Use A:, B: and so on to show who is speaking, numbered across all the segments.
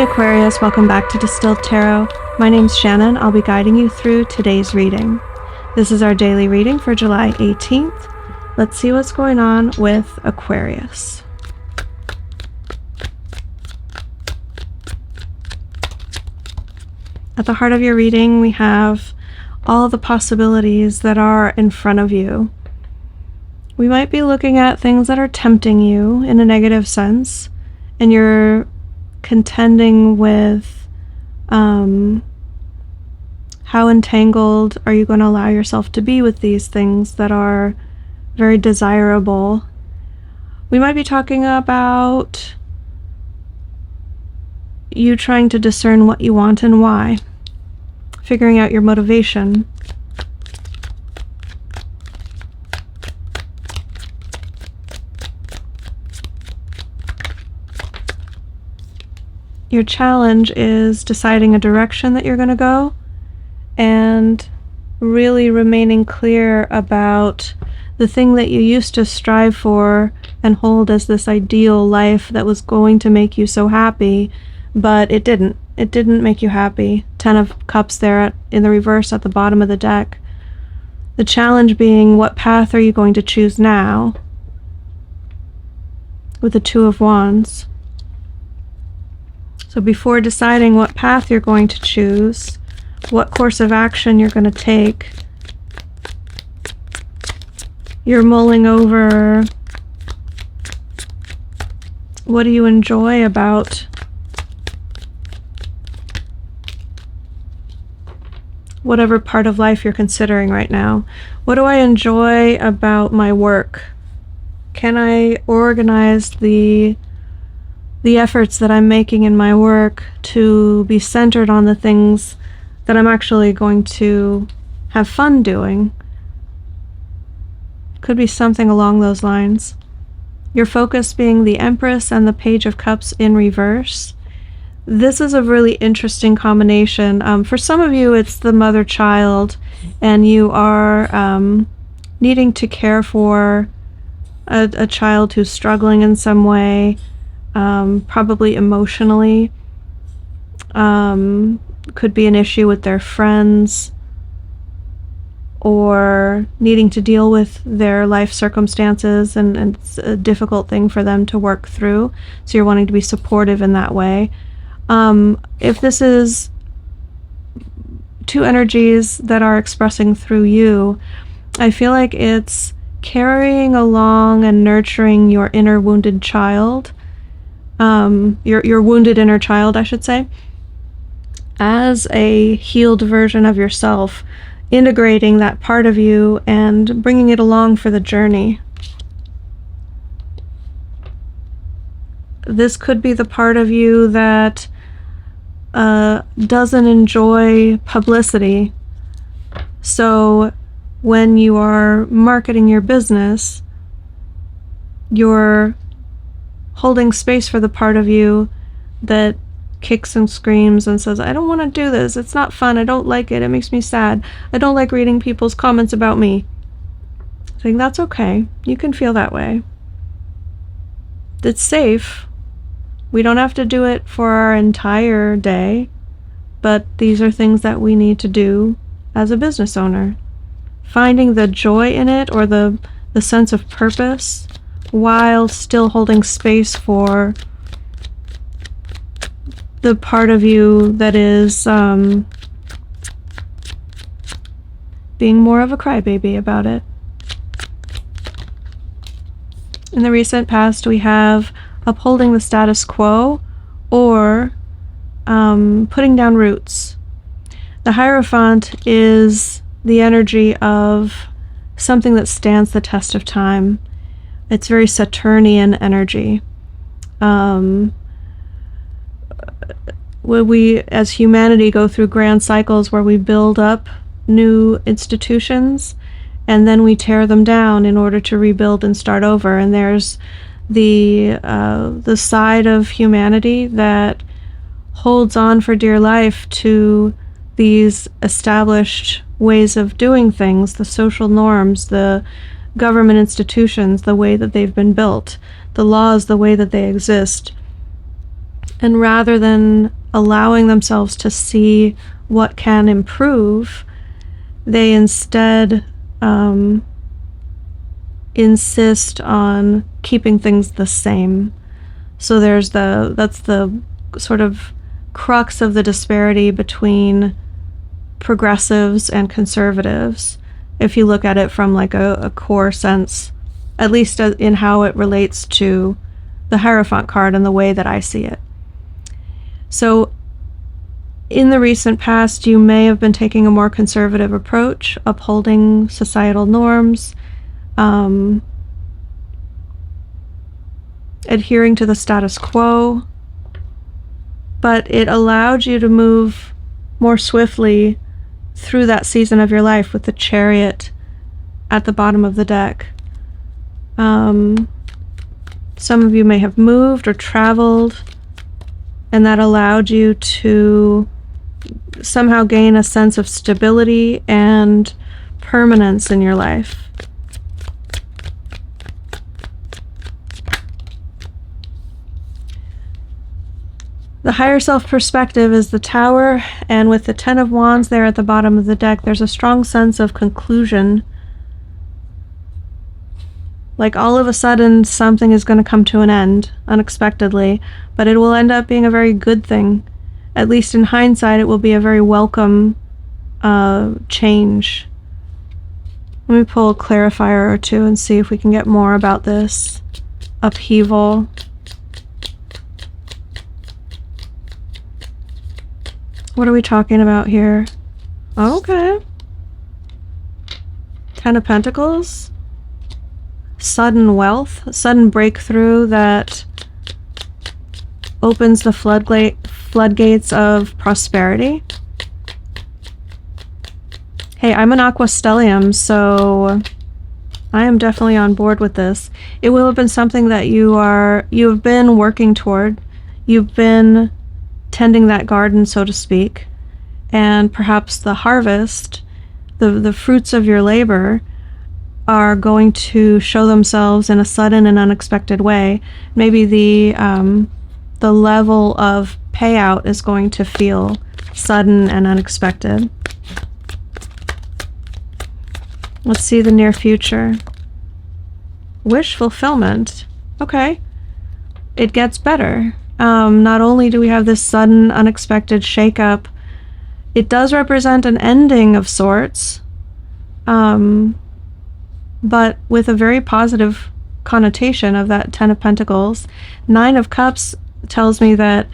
A: Aquarius, welcome back to Distilled Tarot. My name's Shannon. I'll be guiding you through today's reading. This is our daily reading for July 18th. Let's see what's going on with Aquarius. At the heart of your reading, we have all the possibilities that are in front of you. We might be looking at things that are tempting you in a negative sense, and you're contending with how entangled are you going to allow yourself to be with these things that are very desirable. We might be talking about you trying to discern what you want and why, figuring out your motivation. Your challenge is deciding a direction that you're going to go and really remaining clear about the thing that you used to strive for and hold as this ideal life that was going to make you so happy, but it didn't. It didn't make you happy. 10 of Cups there in the reverse at the bottom of the deck. The challenge being, what path are you going to choose now? With the 2 of Wands. So before deciding what path you're going to choose, what course of action you're going to take, you're mulling over what do you enjoy about whatever part of life you're considering right now. What do I enjoy about my work? Can I organize the efforts that I'm making in my work to be centered on the things that I'm actually going to have fun doing? Could be something along those lines. Your focus being the Empress and the Page of Cups in reverse. This is a really interesting combination. For some of you, it's the mother-child, and you are needing to care for a child who's struggling in some way, probably emotionally. Could be an issue with their friends, or needing to deal with their life circumstances, and it's a difficult thing for them to work through, so you're wanting to be supportive in that way. If this is 2 energies that are expressing through you, I feel like it's carrying along and nurturing your inner wounded child, your wounded inner child, I should say, as a healed version of yourself, integrating that part of you and bringing it along for the journey. This could be the part of you that doesn't enjoy publicity. So when you are marketing your business, you're holding space for the part of you that kicks and screams and says, I don't want to do this, it's not fun, I don't like it, it makes me sad, I don't like reading people's comments about me. I think that's okay, you can feel that way. It's safe. We don't have to do it for our entire day, but these are things that we need to do as a business owner. Finding the joy in it, or the sense of purpose, while still holding space for the part of you that is being more of a crybaby about it. In the recent past, we have upholding the status quo, or putting down roots. The Hierophant is the energy of something that stands the test of time. It's very Saturnian energy. When we, as humanity, go through grand cycles where we build up new institutions and then we tear them down in order to rebuild and start over. And there's the side of humanity that holds on for dear life to these established ways of doing things, the social norms, the government institutions, the way that they've been built, the laws, the way that they exist. And rather than allowing themselves to see what can improve, they instead insist on keeping things the same. So that's the sort of crux of the disparity between progressives and conservatives, if you look at it from like a core sense, at least in how it relates to the Hierophant card and the way that I see it. So in the recent past, you may have been taking a more conservative approach, upholding societal norms, adhering to the status quo, but it allowed you to move more swiftly through that season of your life with the Chariot at the bottom of the deck. Some of you may have moved or traveled, and that allowed you to somehow gain a sense of stability and permanence in your life. The higher self perspective is the Tower, and with the Ten of Wands there at the bottom of the deck, there's a strong sense of conclusion. Like all of a sudden something is going to come to an end unexpectedly, but it will end up being a very good thing. At least in hindsight, it will be a very welcome change. Let me pull a clarifier or two and see if we can get more about this upheaval. What are we talking about here? Okay. Ten of Pentacles. Sudden wealth, sudden breakthrough that opens the floodgates of prosperity. Hey, I'm an Aqua Stellium, so I am definitely on board with this. It will have been something that you've been working toward. You've been tending that garden, so to speak, and perhaps the harvest, the fruits of your labor, are going to show themselves in a sudden and unexpected way. Maybe the level of payout is going to feel sudden and unexpected. Let's see the near future. Wish fulfillment. Okay. It gets better. Not only do we have this sudden, unexpected shakeup, it does represent an ending of sorts, but with a very positive connotation of that Ten of Pentacles. Nine of Cups tells me that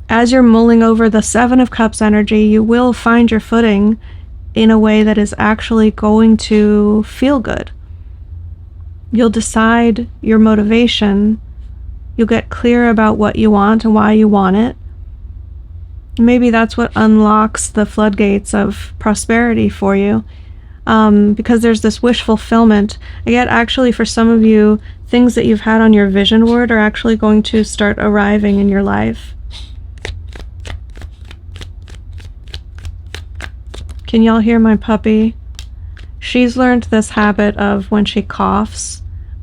A: as you're mulling over the Seven of Cups energy, you will find your footing in a way that is actually going to feel good. You'll decide your motivation. You'll get clear about what you want and why you want it. Maybe that's what unlocks the floodgates of prosperity for you, because there's this wish fulfillment. I get actually for some of you, things that you've had on your vision board are actually going to start arriving in your life. Can y'all hear my puppy? She's learned this habit of when she coughs,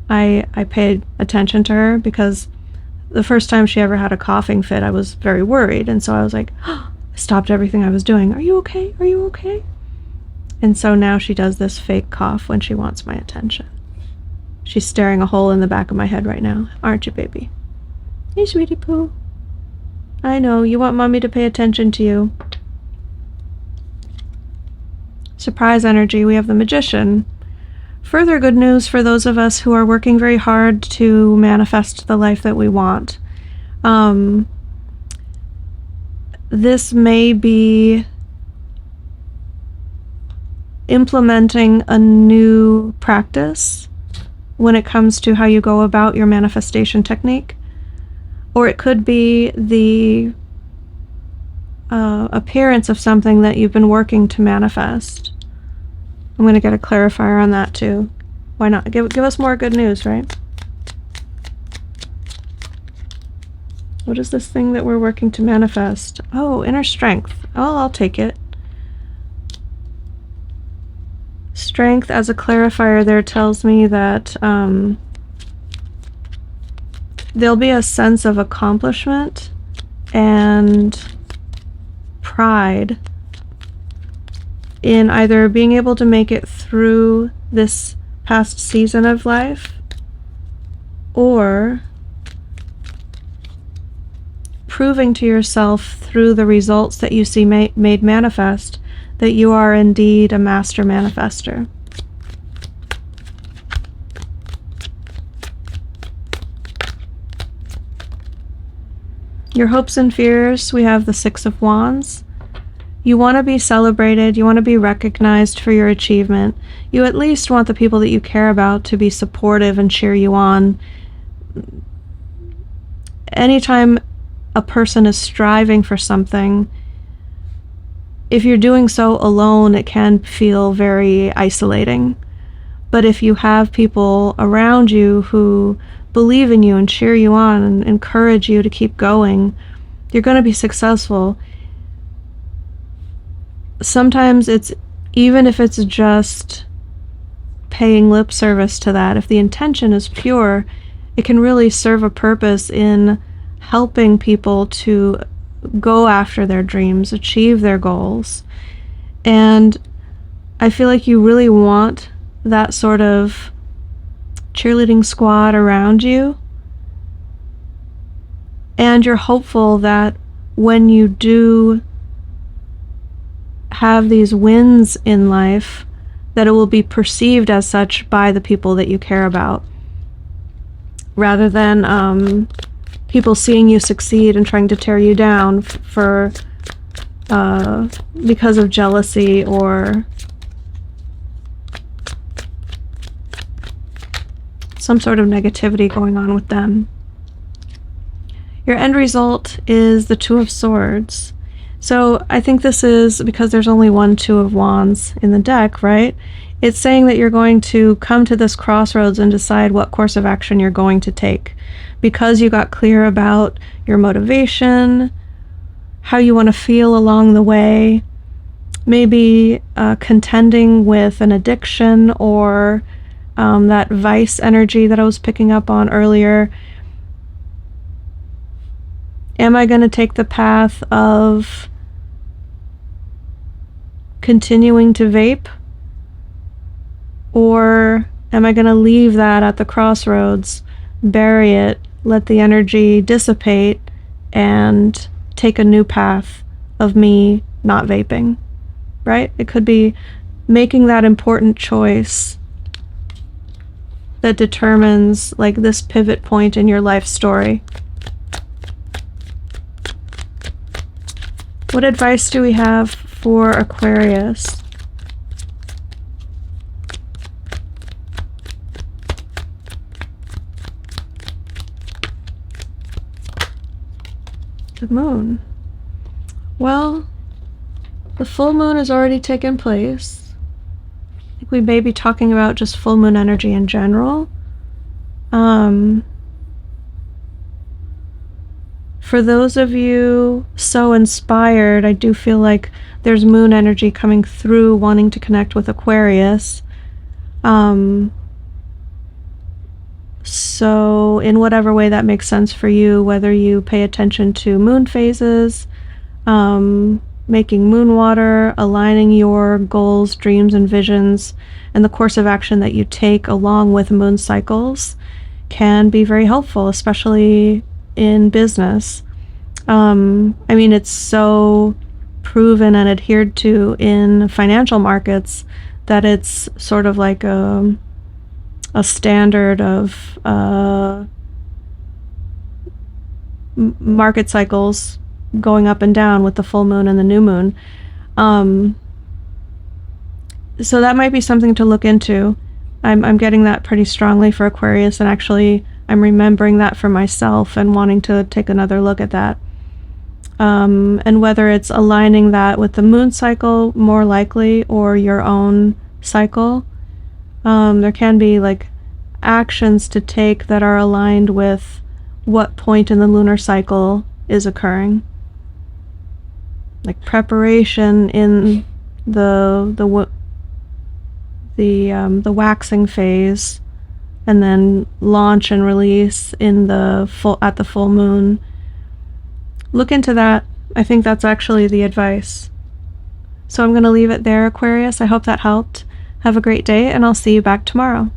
A: I pay attention to her, because the first time she ever had a coughing fit, I was very worried. And so I was like, I stopped everything I was doing. Are you okay? Are you okay? And so now she does this fake cough when she wants my attention. She's staring a hole in the back of my head right now. Aren't you, baby? Hey, sweetie poo. I know, you want mommy to pay attention to you. Surprise energy, we have the Magician. Further good news for those of us who are working very hard to manifest the life that we want. This may be implementing a new practice when it comes to how you go about your manifestation technique, or it could be the appearance of something that you've been working to manifest. I'm going to get a clarifier on that too. Why not? Give us more good news, right? What is this thing that we're working to manifest? Oh, inner strength. Oh, I'll take it. Strength as a clarifier there tells me that there'll be a sense of accomplishment and pride in either being able to make it through this past season of life, or proving to yourself through the results that you see made manifest that you are indeed a master manifester. Your hopes and fears, we have the Six of Wands. You want to be celebrated, you want to be recognized for your achievement. You at least want the people that you care about to be supportive and cheer you on. Anytime a person is striving for something, if you're doing so alone, it can feel very isolating. But if you have people around you who believe in you and cheer you on and encourage you to keep going, you're going to be successful. Sometimes it's, even if it's just paying lip service to that, if the intention is pure, it can really serve a purpose in helping people to go after their dreams, achieve their goals. And I feel like you really want that sort of cheerleading squad around you. And you're hopeful that when you do have these wins in life, that it will be perceived as such by the people that you care about, rather than people seeing you succeed and trying to tear you down for because of jealousy or some sort of negativity going on with them. Your end result is the Two of Swords. So I think this is because there's only one Two of Wands in the deck, right? It's saying that you're going to come to this crossroads and decide what course of action you're going to take, because you got clear about your motivation, how you want to feel along the way, maybe contending with an addiction or that vice energy that I was picking up on earlier. Am I going to take the path of continuing to vape? Or am I going to leave that at the crossroads, bury it, let the energy dissipate, and take a new path of me not vaping, right? It could be making that important choice that determines like this pivot point in your life story. What advice do we have for Aquarius? The moon. Well, the full moon has already taken place. I think we may be talking about just full moon energy in general. For those of you so inspired, I do feel like there's moon energy coming through wanting to connect with Aquarius. So in whatever way that makes sense for you, whether you pay attention to moon phases, making moon water, aligning your goals, dreams, and visions, and the course of action that you take along with moon cycles can be very helpful, especially in business. I mean, it's so proven and adhered to in financial markets that it's sort of like a standard of market cycles going up and down with the full moon and the new moon. So that might be something to look into. I'm getting that pretty strongly for Aquarius, and actually I'm remembering that for myself and wanting to take another look at that. And whether it's aligning that with the moon cycle more likely or your own cycle, there can be like actions to take that are aligned with what point in the lunar cycle is occurring. Like preparation in the waxing phase, and then launch and release in at the full moon. look into that. I think that's actually the advice. So I'm going to leave it there, Aquarius. I hope that helped. Have a great day, and I'll see you back tomorrow.